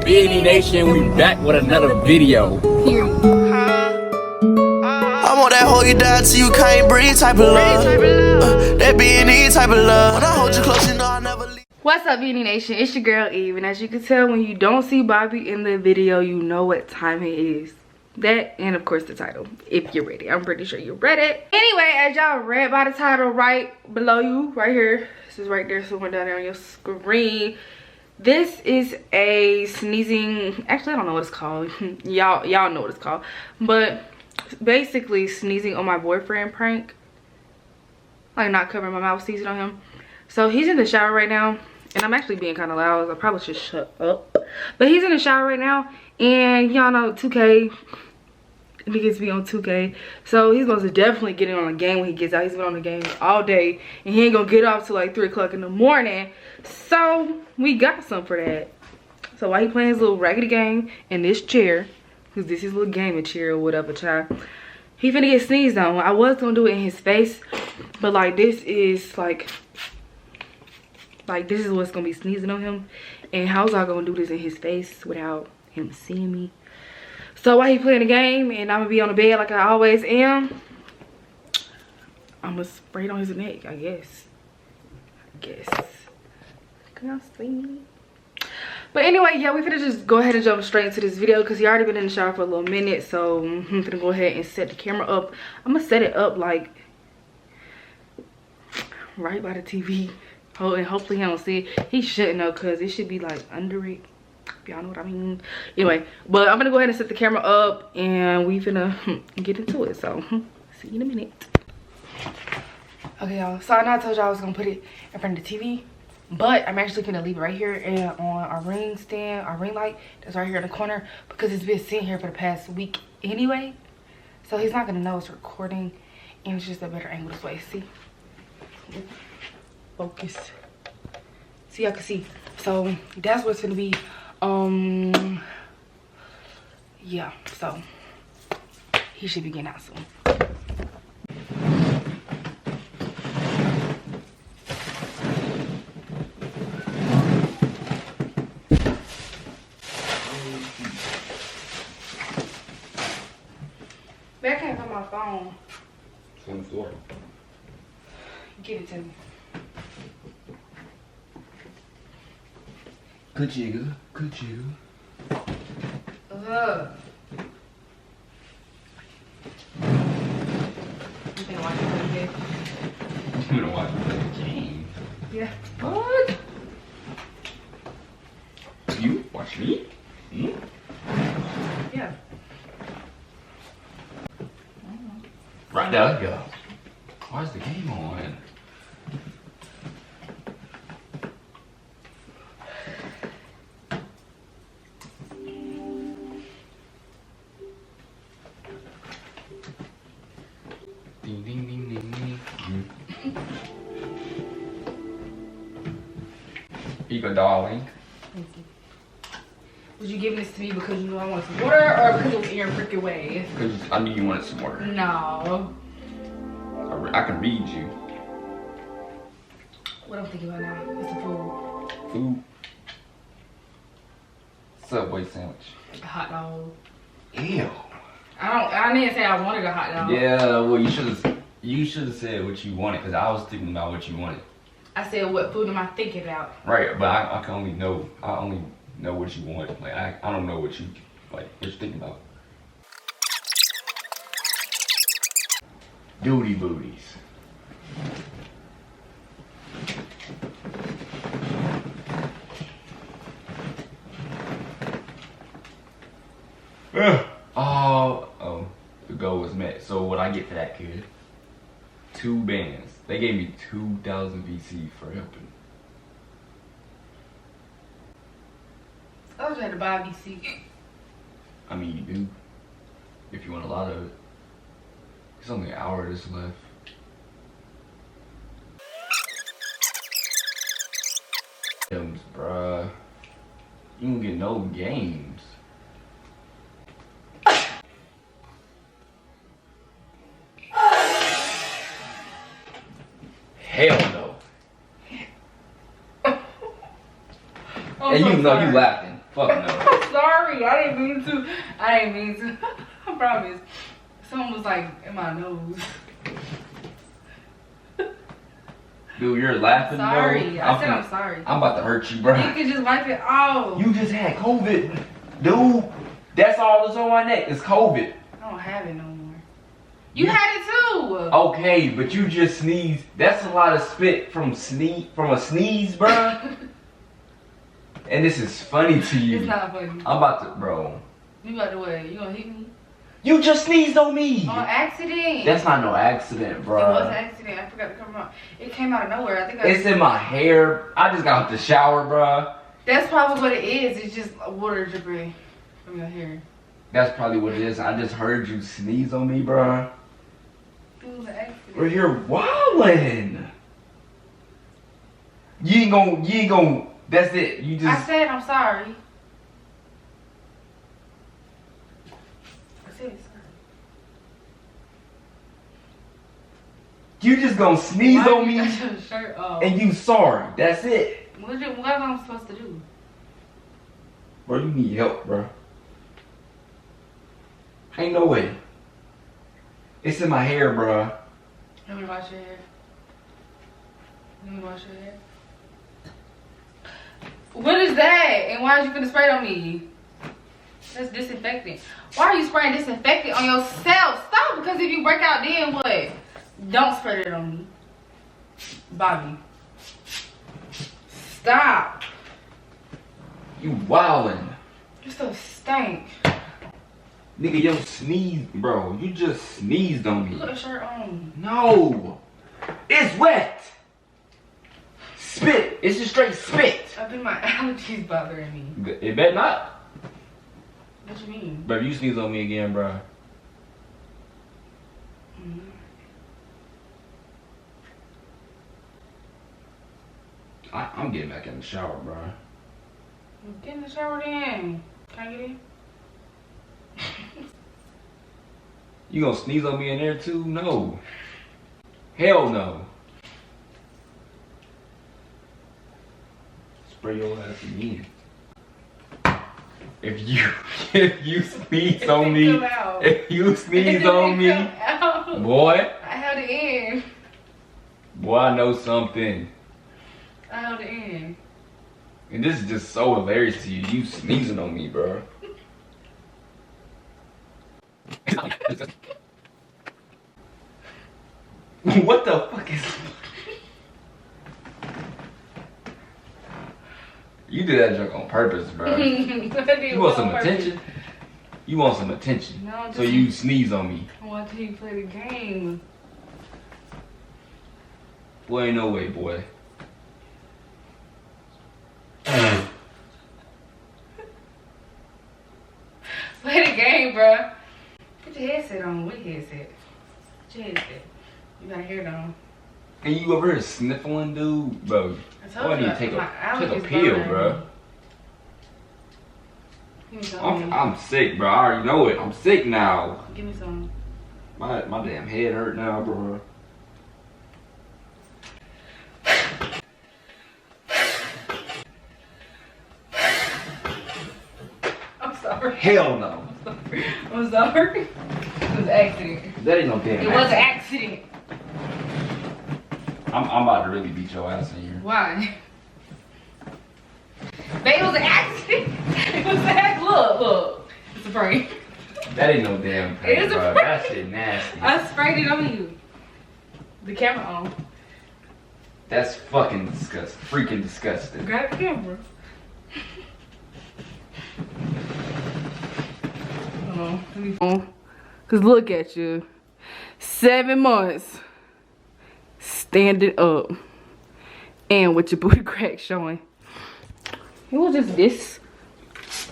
BNE Nation, we back with another video. Period. I'm on that hold you down till you can't breathe type of love. That BNE type of love. When I hold you close, you know I never leave. What's up, BNE Nation? It's your girl Eve, and as you can tell, when you don't see Bobby in the video, you know what time it is. That and of course the title, if you're ready. I'm pretty sure you read it. Anyway, as y'all read by the title right below you, right here, this is right there somewhere down there on your screen. This is a sneezing, actually I don't know what it's called. y'all know what it's called, but basically sneezing on my boyfriend prank, like not covering my mouth, sneezing on him. So he's in the shower right now, and I'm actually being kind of loud. I probably should shut up, but he's in the shower right now, and y'all know 2K, he gets to be on 2K, so he's going to definitely get in on a game when he gets out. He's been on the game all day, and he ain't gonna get off till like 3 o'clock in the morning. So we got some for that. So while he playing his little raggedy game in this chair, because this is his little gaming chair or whatever, child, he finna get sneezed on. I was gonna do it in his face, but like this is this is what's gonna be sneezing on him, and how's I gonna do this in his face without him seeing me? So while he playing the game and I'm gonna be on the bed like I always am, I'm gonna spray it on his neck, I guess. Can y'all see me? But anyway, yeah, we finna just go ahead and jump straight into this video because he already been in the shower for a little minute. So I'm finna go ahead and set the camera up. I'm gonna set it up like right by the TV. Oh, and hopefully he don't see it. He shouldn't know because it should be like under it. Y'all know what I mean. Anyway, but I'm gonna go ahead and set the camera up and we finna get into it. So see you in a minute. Okay, y'all, so I know I told y'all I was gonna put it in front of the TV, but I'm actually gonna leave it right here and on our ring stand, our ring light that's right here in the corner, because it's been sitting here for the past week anyway, so he's not gonna know it's recording, and it's just a better angle this way. See, focus, see, y'all can see. So that's what's gonna be. Yeah, so he should be getting out soon. I can't find my phone. It's on the floor. Give it to me. Good jiggle, good jiggle. You gonna watch it play the game? I'm gonna watch you play the game. Yeah. What? You watch me? Hmm? Yeah. Right there you go. Why's the game on? Ding ding ding ding ding. Here you go, darling. Thank you. Was you giving this to me because you know I want some water, or because it was in your freaking way? Because I knew you wanted some water. No. I can read you. What I'm thinking about now? It's the food. Food. Subway sandwich. A hot dog. Ew. I didn't say I wanted a hot dog. Yeah, well you should have said what you wanted, because I was thinking about what you wanted. I said, what food am I thinking about? Right, but I can only know what you want. Like I don't know what you're thinking about. Duty booties. Oh, the goal was met. So what I get for that, kid? 2 bands. They gave me 2,000 VC for helping. I was had to buy a VC. I mean, you do. If you want a lot of it. It's only an hour that's left. Games, bruh. You don't get no games. Hell no. And you know you laughing. Fuck no. sorry. I didn't mean to. I didn't mean to. I promise. Someone was like in my nose. Dude, you're laughing, Sorry. bro. I said I'm sorry. I'm about to hurt you, bro. You can just wipe it off. You just had COVID, dude. That's all that's on my neck. It's COVID. I don't have it no more. You had it too. Okay, but you just sneezed. That's a lot of spit from a sneeze, bro. And this is funny to you. It's not funny. I'm about to, bro. You about to what? You gonna hit me? You just sneezed on me. On accident. That's not no accident, bro. It was an accident. I forgot to come out. It came out of nowhere. I think It's in my hair. I just got out the shower, bro. That's probably what it is. It's just water dripping from your hair. That's probably what it is. I just heard you sneeze on me, bro. It was an accident. Bro, you're wildin'. You ain't gon', that's it. You I just, said I'm sorry. I said sorry. you just gonna sneeze Why on you me got your shirt off? and you sorry. That's it. What am I supposed to do? Bro, you need help, bro. Ain't no way. It's in my hair, bro. Let me wash your hair. Let me wash your hair. What is that? And why are you gonna spray it on me? That's disinfectant. Why are you spraying disinfectant on yourself? Stop, because if you break out then what? Don't spray it on me. Bobby. Stop. You wildin'. You so stink. Nigga, yo sneeze, bro. You just sneezed on You got me. a shirt on. No. It's wet. Spit. It's just straight spit. I think my allergies bothering me. It better not. What you mean? Bro, you sneeze on me again, bro. Mm-hmm. I'm getting back in the shower, bro. Get in the shower then. Can I get in? You gonna sneeze on me in there too? No. Hell no. Spray your ass again. If you sneeze on me, if you sneeze on me, boy, I held it in. boy, I know something. I held it in. And this is just so hilarious to you. You sneezing on me, bro. What the fuck is? You did that joke on purpose, bro. You want some attention? You want some attention. No, so you sneeze on me. I want you to play the game. Boy, ain't no way, boy. Play the game, bro. Put your headset on. What headset? Put your headset. You got hair on. And you over here sniffling, dude, bro. I told Boy, I you. need to take my a allergies pill, bothering bro. me. Give me some. I'm sick, bro. I already know it. I'm sick now. Give me some. My damn head hurt now, bro. I'm sorry. Hell no. I'm sorry. It was an accident. That ain't no damn. It was an accident. I'm about to really beat your ass in here. Why? Babe, it was an accident. It was an accident. Look. It's a prank. That ain't no damn prank, It is a bro. prank. That shit nasty. I sprayed it on you. The camera on. That's fucking disgusting. Freaking disgusting. Grab the camera. Cause look at you. 7 months. Standing up. And with your booty crack showing. It was just this.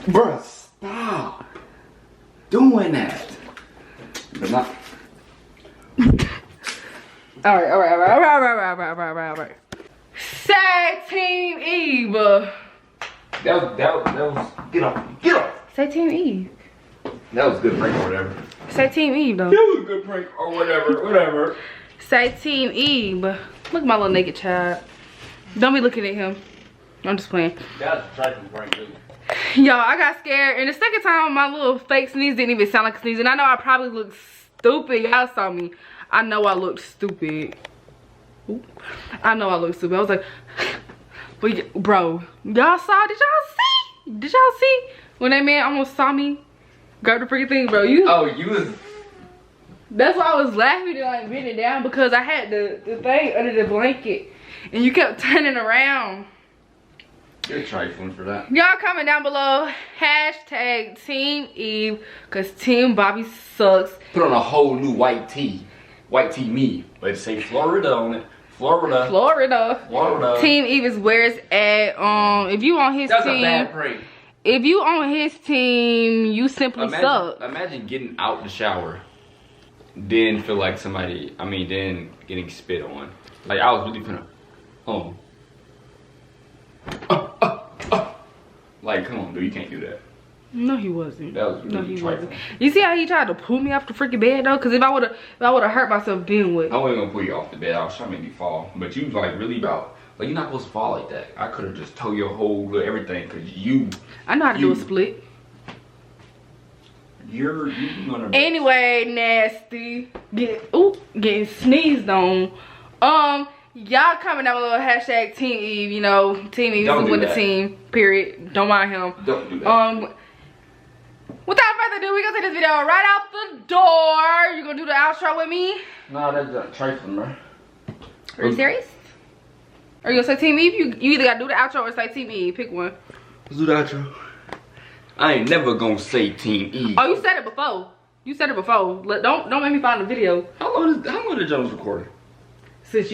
Bruh, stop doing that. But not. Alright. Say Team Eve. That was. Get off. Say Team Eve. That was a good prank or whatever. Say Team Eve though. That was a good prank or whatever. Say Team Eve. Look at my little naked child. Don't be looking at him. I'm just playing. That was a trifling prank, dude. Y'all, I got scared. And the second time, my little fake sneeze didn't even sound like a sneeze. And I know I probably looked stupid. Y'all saw me. I know I looked stupid. Ooh. I know I looked stupid. I was like, but bro, y'all saw? Did y'all see? Did y'all see? When that man almost saw me grab the freaking thing, bro. You was... That's why I was laughing and like bending down, because I had the thing under the blanket. And you kept turning around. You're trifling for that. Y'all comment down below, hashtag Team Eve, because Team Bobby sucks. Put on a whole new white tee. White tee me. But it say Florida on it. Florida. Florida. Team Eve is where it's at. If you on his That's team. That's a bad prank. If you on his team, you simply suck. Imagine getting out the shower. Then feel like somebody, then getting spit on. Like, I was really finna, Like, come on, dude, you can't do that. No, he wasn't. That was really no, he trifling. wasn't. You see how he tried to pull me off the freaking bed though? Because if I would've hurt myself, then what? I wasn't gonna pull you off the bed. I was trying to make you fall, but you was like really about, like, you're not supposed to fall like that. I could have just told your whole little everything, cause I know how to do a split. You're gonna. Anyway, nasty. Getting sneezed on. Y'all comment down below, hashtag Team Eve. You know, Team Eve is with the team. Period. Don't mind him. Don't do that. Without further ado, we gonna take this video right out the door. You gonna do the outro with me? No, that's trifling, bro. Are you serious? Are you gonna say Team Eve? You either gotta do the outro or say Team Eve. Pick one. Let's do the outro. I ain't never gonna say Team Eve. Oh, you said it before. You said it before. Don't make me find the video. How long did Jones recording? Since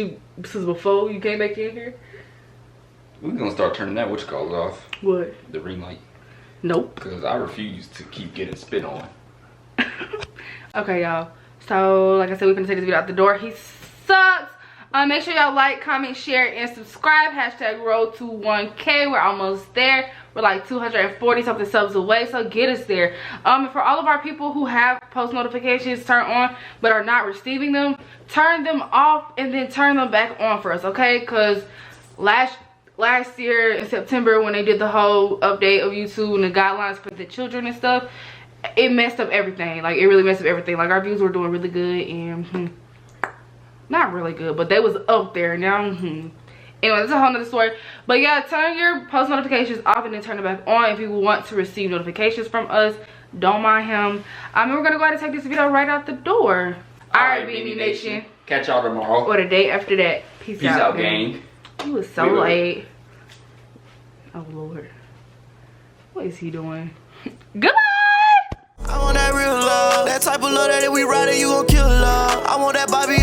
before you came back in here. We're gonna start turning that off. What? The ring light. Nope. Because I refuse to keep getting spit on. Okay, y'all. So, like I said, we're gonna take this video out the door. He sucks. Make sure y'all like, comment, share, and subscribe. Hashtag road to 1K. We're almost there. We're like 240 something subs away, so get us there. And for all of our people who have post notifications turned on but are not receiving them, turn them off and then turn them back on for us, okay? Because last year in September, when they did the whole update of YouTube and the guidelines for the children and stuff, it messed up everything. Like, it really messed up everything. Like, our views were doing really good and not really good, but they was up there. Now anyway, that's a whole nother story. But yeah, turn your post notifications off and then turn it back on if you want to receive notifications from us. Don't mind him. We're gonna go ahead and take this video right out the door. Alright, BB Nation. Catch y'all tomorrow. Or the day after that. Peace out, gang. You was so late. Oh Lord. What is he doing? Goodbye! I want that real love. That type of love that if we ride it, you gon' kill love. I want that Bobby